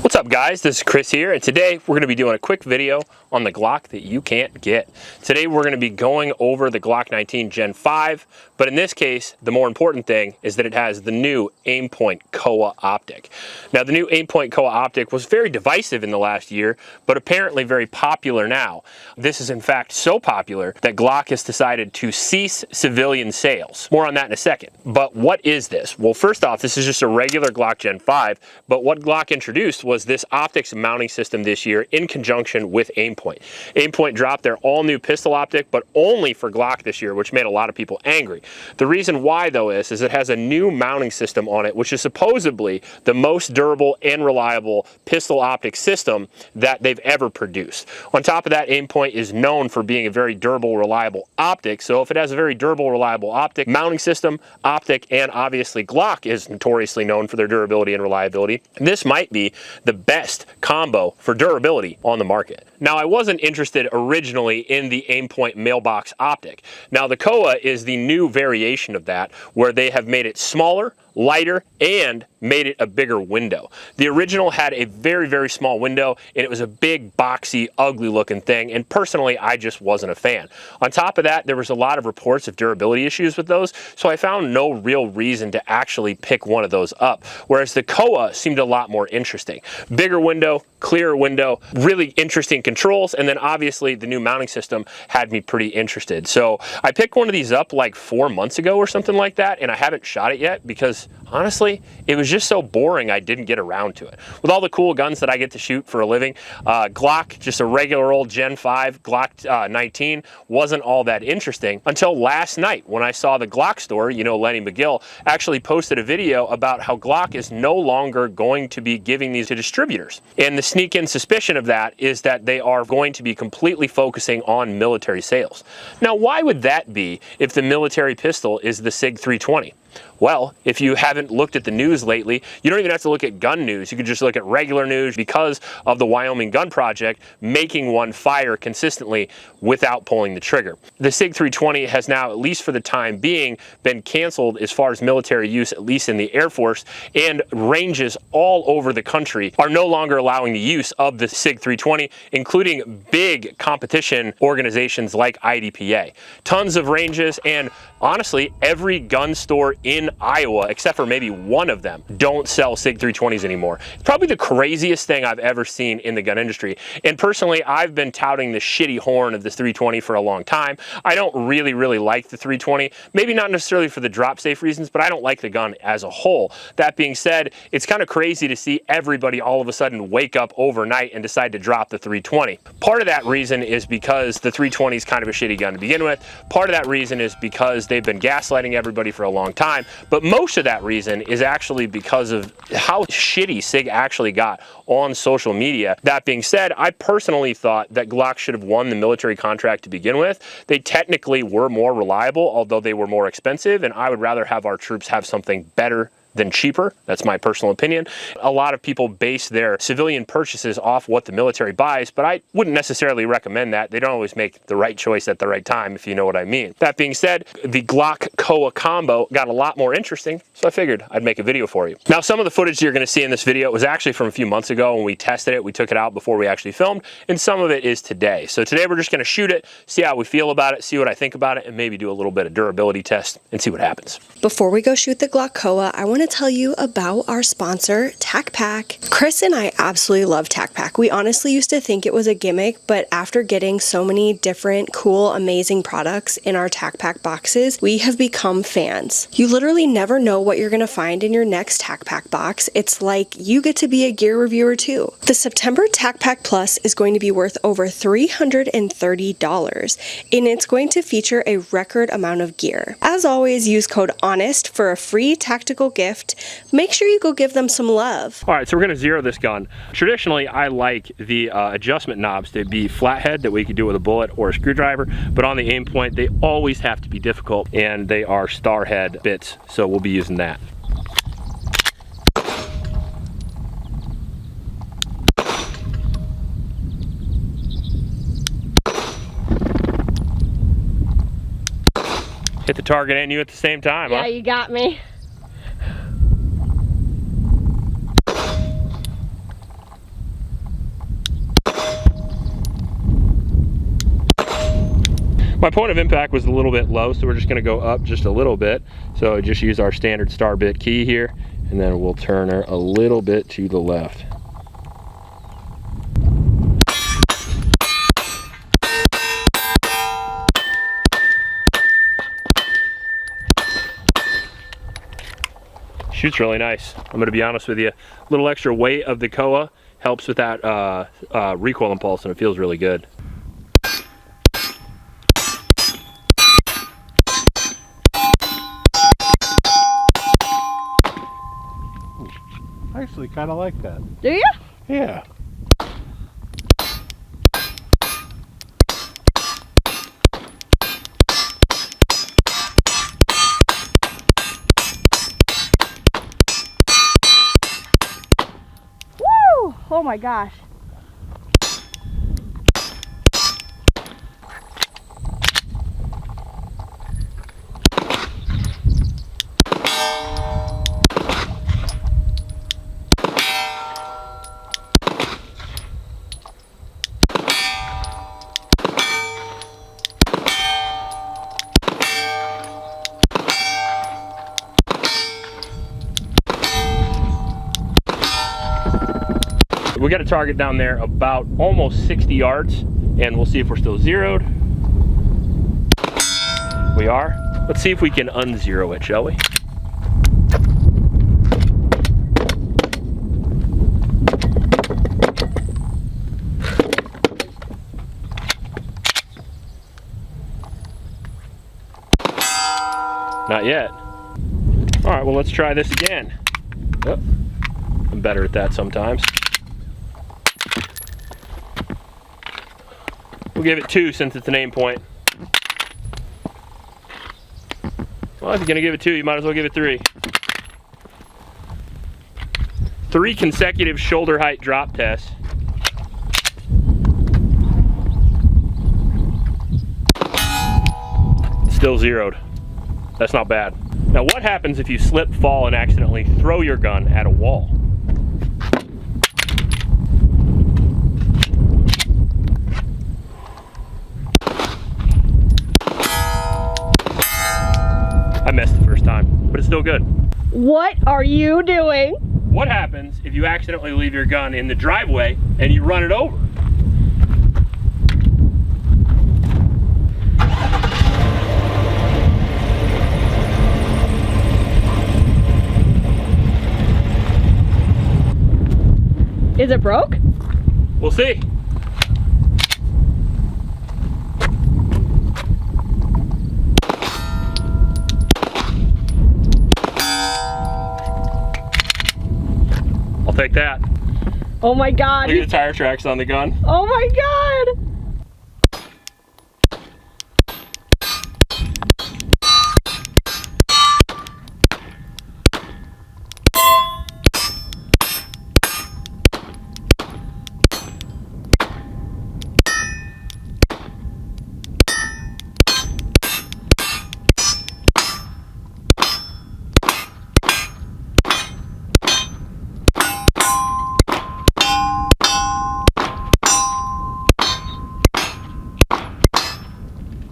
What's up guys, this is Chris here, and today we're going to be doing a quick video on the Glock that you can't get. Today we're going to be going over the Glock 19 Gen 5, but in this case, the more important thing is that it has the new Aimpoint COA Optic. Now the new Aimpoint COA Optic was very divisive in the last year, but apparently very popular now. This is in fact so popular that Glock has decided to cease civilian sales. More on that in a second. But what is this? Well, first off, this is just a regular Glock Gen 5, but what Glock introduced was this optics mounting system this year in conjunction with Aimpoint. Aimpoint dropped their all-new pistol optic, but only for Glock this year, which made a lot of people angry. The reason why, though, is it has a new mounting system on it, which is supposedly the most durable and reliable pistol optic system that they've ever produced. On top of that, Aimpoint is known for being a very durable, reliable optic, so if it has a very durable, reliable optic, mounting system, optic, and obviously Glock is notoriously known for their durability and reliability, this might be the best combo for durability on the market. Now, I wasn't interested originally in the Aimpoint mailbox optic. Now, the COA is the new variation of that, where they have made it smaller, lighter, and made it a bigger window. The original had a very, very small window, and it was a big, boxy, ugly looking thing, and personally, I just wasn't a fan. On top of that, there was a lot of reports of durability issues with those, so I found no real reason to actually pick one of those up, whereas the COA seemed a lot more interesting. Bigger window, clearer window, really interesting controls, and then obviously the new mounting system had me pretty interested. So I picked one of these up like 4 months ago or something like that, and I haven't shot it yet because honestly, it was just so boring I didn't get around to it. With all the cool guns that I get to shoot for a living, Glock, just a regular old Gen 5 Glock 19, wasn't all that interesting until last night when I saw the Glock store, you know, Lenny McGill, actually posted a video about how Glock is no longer going to be giving these to distributors. And the sneak-in suspicion of that is that they are going to be completely focusing on military sales. Now, why would that be if the military pistol is the SIG 320? Well, if you haven't looked at the news lately, you don't even have to look at gun news. You can just look at regular news because of the Wyoming Gun Project making one fire consistently without pulling the trigger. The SIG 320 has now, at least for the time being, been canceled as far as military use, at least in the Air Force, and ranges all over the country are no longer allowing the use of the SIG 320, including big competition organizations like IDPA. Tons of ranges, and honestly, every gun store in Iowa, except for maybe one of them, don't sell SIG 320s anymore. It's probably the craziest thing I've ever seen in the gun industry. And personally, I've been touting the shitty horn of this 320 for a long time. I don't really like the 320. Maybe not necessarily for the drop safe reasons, but I don't like the gun as a whole. That being said, it's kind of crazy to see everybody all of a sudden wake up overnight and decide to drop the 320. Part of that reason is because the 320 is kind of a shitty gun to begin with. Part of that reason is because they've been gaslighting everybody for a long time. But most of that reason is actually because of how shitty SIG actually got on social media. That being said, I personally thought that Glock should have won the military contract to begin with. They technically were more reliable, although they were more expensive, and I would rather have our troops have something better than cheaper. That's my personal opinion. A lot of people base their civilian purchases off what the military buys, but I wouldn't necessarily recommend that. They don't always make the right choice at the right time, if you know what I mean. That being said, the Glock COA combo got a lot more interesting, so I figured I'd make a video for you. Now, some of the footage you're going to see in this video was actually from a few months ago when we tested it. We took it out before we actually filmed, and some of it is today. So today we're just going to shoot it, see how we feel about it, see what I think about it, and maybe do a little bit of durability test and see what happens. Before we go shoot the Glock COA, I want to tell you about our sponsor, TacPack. Chris and I absolutely love TacPack. We honestly used to think it was a gimmick, but after getting so many different cool, amazing products in our TacPack boxes, we have become fans. You literally never know what you're going to find in your next TacPack box. It's like you get to be a gear reviewer too. The September TacPack Plus is going to be worth over $330, and it's going to feature a record amount of gear. As always, use code HONEST for a free tactical gift. Make sure you go give them some love. All right, so we're gonna zero this gun. Traditionally, I like the adjustment knobs to be flathead, that we could do with a bullet or a screwdriver, but on the Aimpoint, they always have to be difficult, and they are star head bits, so we'll be using that. Hit the target and you at the same time, yeah, huh? You got me. My point of impact was a little bit low, so we're just gonna go up just a little bit. So just use our standard star bit key here, and then we'll turn her a little bit to the left. Shoots really nice. I'm gonna be honest with you. A little extra weight of the COA helps with that recoil impulse, and it feels really good. I actually kind of like that. Do you? Yeah. Woo! Oh my gosh. We got a target down there about almost 60 yards, and we'll see if we're still zeroed. We are. Let's see if we can unzero it, shall we? Not yet. All right, well, let's try this again. Oh, I'm better at that sometimes. We'll give it 2 since it's an Aimpoint. Well, if you're gonna give it 2, you might as well give it 3. 3 consecutive shoulder height drop tests. Still zeroed. That's not bad. Now what happens if you slip, fall, and accidentally throw your gun at a wall? I missed the first time, but it's still good. What are you doing? What happens if you accidentally leave your gun in the driveway and you run it over? Is it broke? We'll see. I'll take that. Oh my God. Look at the tire tracks on the gun. Oh my God.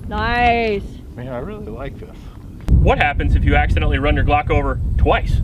Nice. Man, I really like this. What happens if you accidentally run your Glock over twice?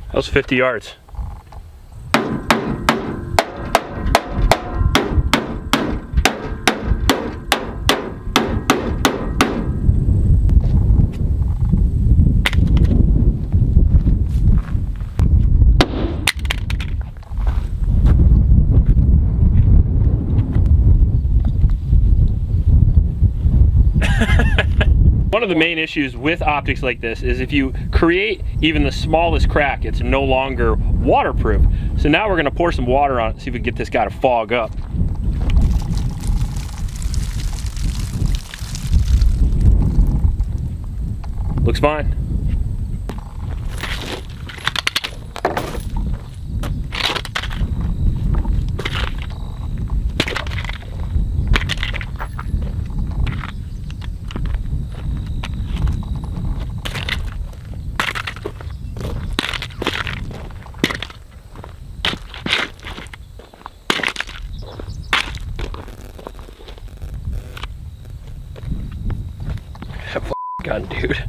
That was 50 yards. of the main issues with optics like this is if you create even the smallest crack, it's no longer waterproof. So now we're gonna pour some water on it, see if we can get this guy to fog up. Looks fine. That gun, dude.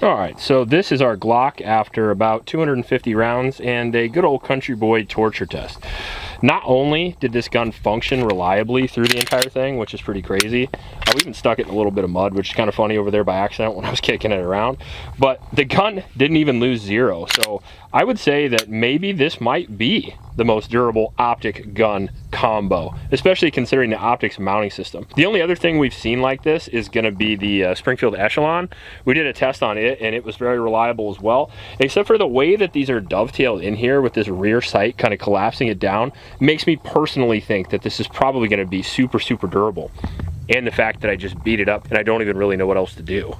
All right, so this is our Glock after about 250 rounds and a good old country boy torture test. Not only did this gun function reliably through the entire thing, which is pretty crazy, we even stuck it in a little bit of mud, which is kind of funny over there by accident when I was kicking it around, but the gun didn't even lose zero. So I would say that maybe this might be the most durable optic gun combo, especially considering the optics mounting system. The only other thing we've seen like this is going to be the Springfield Echelon. We did a test on it and it was very reliable as well, except for the way that these are dovetailed in here with this rear sight kind of collapsing it down makes me personally think that this is probably going to be super, super durable. And the fact that I just beat it up and I don't even really know what else to do.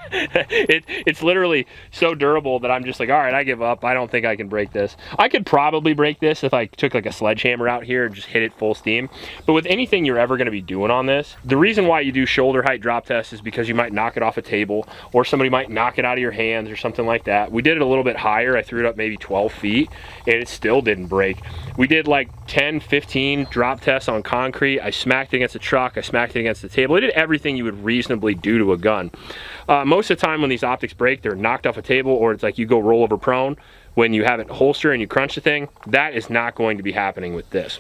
It's literally so durable that I'm just like, all right, I give up. I don't think I can break this. I could probably break this if I took like a sledgehammer out here and just hit it full steam. But with anything you're ever going to be doing on this, the reason why you do shoulder height drop tests is because you might knock it off a table or somebody might knock it out of your hands or something like that. We did it a little bit higher. I threw it up maybe 12 feet and it still didn't break. We did like 10, 15 drop tests on concrete. I smacked it against a truck. I smacked it against the table. I did everything you would reasonably do to a gun. Most of the time when these optics break, they're knocked off a table or it's like you go roll over prone when you have it holster and you crunch the thing. That is not going to be happening with this.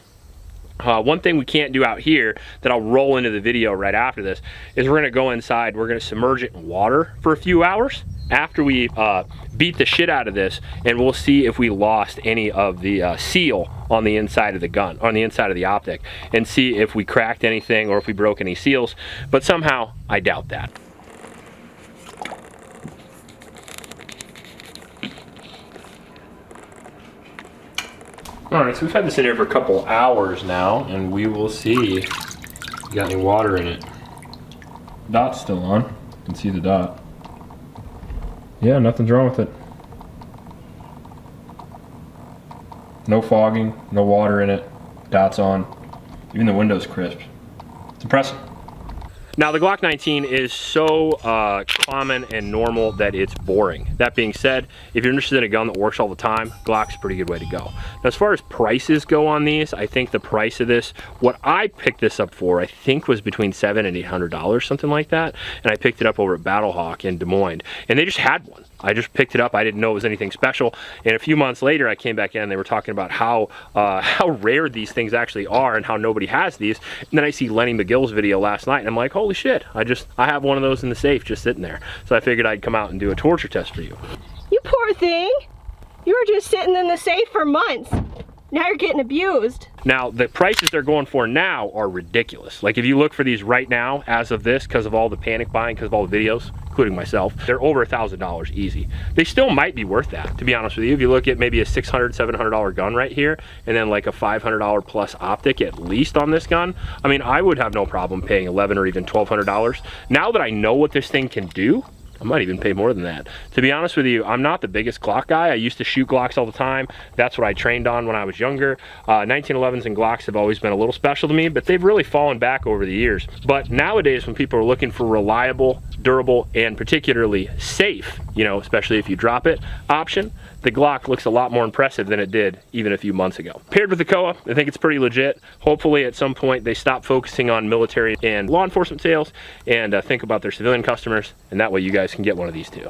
One thing we can't do out here that I'll roll into the video right after this is we're going to go inside. We're going to submerge it in water for a few hours after we beat the shit out of this, and we'll see if we lost any of the seal on the inside of the gun, on the inside of the optic, and see if we cracked anything or if we broke any seals. But somehow I doubt that. All right, so we've had this in here for a couple hours now, and we will see if we got any water in it. Dot's still on. You can see the dot. Yeah, nothing's wrong with it. No fogging, no water in it. Dot's on. Even the window's crisp. It's impressive. Now the Glock 19 is so common and normal that it's boring. That being said, if you're interested in a gun that works all the time, Glock's a pretty good way to go. Now as far as prices go on these, I think the price of this, what I picked this up for, I think was between $700 and $800, something like that. And I picked it up over at Battlehawk in Des Moines, and they just had one. I just picked it up. I didn't know it was anything special. And a few months later, I came back in and they were talking about how rare these things actually are and how nobody has these. And then I see Lenny McGill's video last night and I'm like, holy shit, I have one of those in the safe just sitting there. So I figured I'd come out and do a torture test for you. You poor thing. You were just sitting in the safe for months. Now you're getting abused. Now, the prices they're going for now are ridiculous. Like if you look for these right now, as of this, because of all the panic buying, because of all the videos, including myself, they're over $1,000 easy. They still might be worth that, to be honest with you. If you look at maybe a $600, $700 gun right here, and then like a $500 plus optic at least on this gun, I mean, I would have no problem paying $1,100 or even $1,200. Now that I know what this thing can do, I might even pay more than that. To be honest with you, I'm not the biggest Glock guy. I used to shoot Glocks all the time. That's what I trained on when I was younger. 1911s and Glocks have always been a little special to me, but they've really fallen back over the years. But nowadays, when people are looking for reliable, durable, and particularly safe, you know, especially if you drop it, option, the Glock looks a lot more impressive than it did even a few months ago. Paired with the COA, I think it's pretty legit. Hopefully at some point they stop focusing on military and law enforcement sales and think about their civilian customers, and that way you guys can get one of these too.